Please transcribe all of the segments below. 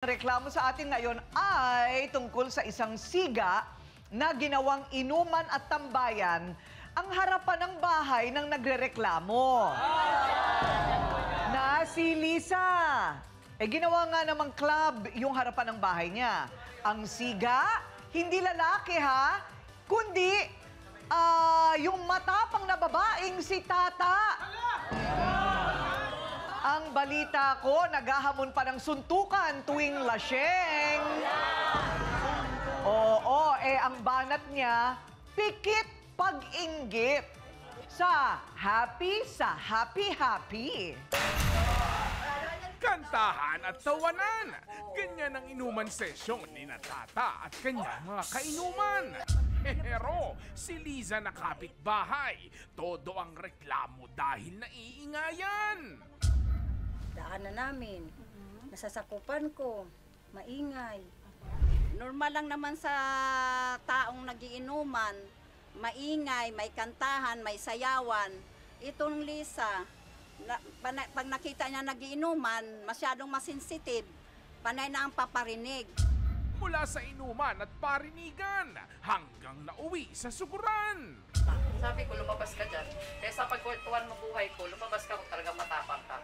Reklamo sa atin ngayon ay tungkol sa isang siga na ginawang inuman at tambayan ang harapan ng bahay ng nagrereklamo. Na si Lisa. Ginawa nga namang club yung harapan ng bahay niya. Ang siga, hindi lalaki ha, kundi yung matapang na babaeng si Tata. Ang balita ko, naghahamon pa ng suntukan tuwing laseng. Oo, ang banat niya, pikit pag-inggit sa happy. Kantahan at tawanan. Ganyan ang inuman session ni Tata at kanyang mga kainuman. Pero si Liza na kapitbahay, todo ang reklamo dahil naiingayan. Daanan namin. Nasasakupan ko. Maingay. Normal lang naman sa taong nagiinuman. Maingay, may kantahan, may sayawan. Itong Lisa, pag nakita niya nagiinuman, masyadong masensitive. Panay na ang paparinig. Mula sa inuman at parinigan hanggang nauwi sa suguran. Sabi ko, lumabas ka dyan. Kaya sa pagkwentuhan mo buhay ko, lumabas ka kung talagang matapang ka.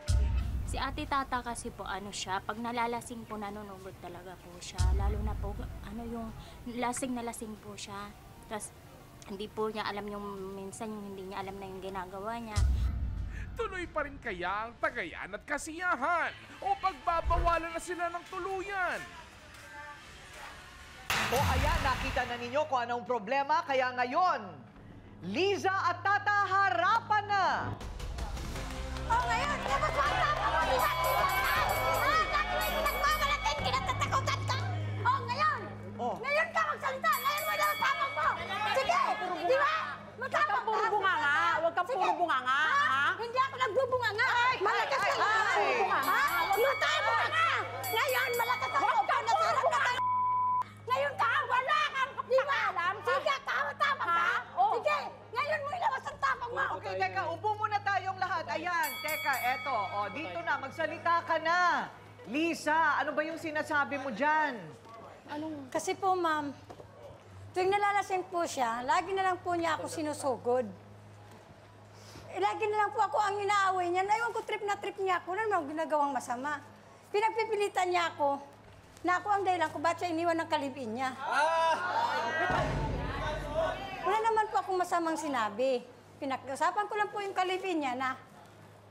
Si Ate Tata kasi po siya, pag nalalasing po nanonood talaga po siya. Lalo na po yung lasing na lasing po siya. Tapos hindi po niya alam minsan yung hindi niya alam na yung ginagawa niya. Tuloy pa rin kaya ang tagayan at kasiyahan o pagbabawalan na sila ng tuluyan? O ayan, nakita na ninyo kung anong problema. Kaya ngayon, Liza at Tata harapan na. Ngayon, labas mo ang tapa mo! Nagmamalatin, kinatatakutan ka! Ngayon! Ngayon ka magsalita! Ngayon mo lang ang tapang mo! Sige! Di ba? Matapang ka! Huwag kang puro bunganga! Hindi ako nagbubunganga! Malakas ka nga! Matay mo nga! Ngayon, malakas ako! Nasarap ka tayo! Ngayon ka! Wala kang di ba? Sige, tama-tapang ka! Sige! Ngayon mo ilabas ang tapang mo! Okay, teka, upo muna tayong lahat. Ayan, teka, eto. Dito na, magsalita ka na. Lisa, ano ba yung sinasabi mo dyan? Kasi po, ma'am, tuwing nalalasing po siya, lagi na lang po niya ako sinusugod. Lagi na lang po ako ang inaaway niya. Naiwan ko trip na trip niya ako. Ano naman ginagawang masama? Pinagpipilitan niya ako na ako ang dahilan kung ba't siya iniwan ng kalibin niya. Wala naman po akong masamang sinabi. Pinakiusapan ko lang po yung kalibin niya na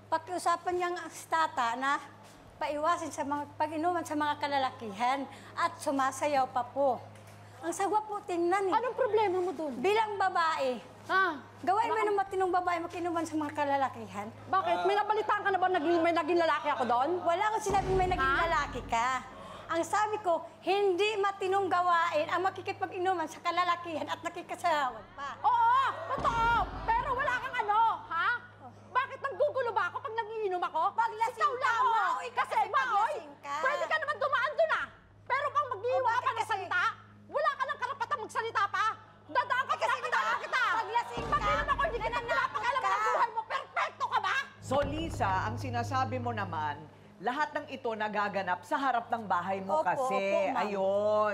pakiusapan niyang Tata na paiwasin sa mga pag-inuman sa mga kalalakihan at sumasayaw pa po. Ang sagwa po tingnan eh. Anong problema mo dun? Bilang babae, gawain mo ng matinong babae makinuman sa mga kalalakihan. Bakit? May nabalitaan ka na ba may naging lalaki ako doon? Wala akong sinabing may naging lalaki ka. Ang sabi ko, hindi matinong gawain ang makikipag-inuman sa kalalakihan at nakikasayawan pa. Oo! Totoo! Pero wala kang ha? Bakit nanggugulo ba ako pag nagiinom ako? Paglasing Ikaw lang, ka, Maoy! Kasi, Maoy, paglasing ka. pwede ka naman dumaan dun Pero pag mag-iiwa bakit ka ng kasi? salita, wala ka ng karapatang magsalita pa. Dadaan ka Kasi kita! paglasing ka, Mag-inom ako, hindi kita pinapakalam ka. ng buhay mo. Perfecto ka ba? So, Lisa, ang sinasabi mo naman, lahat ng ito nagaganap sa harap ng bahay mo Opo, kasi. opo, ma'am. Ayun.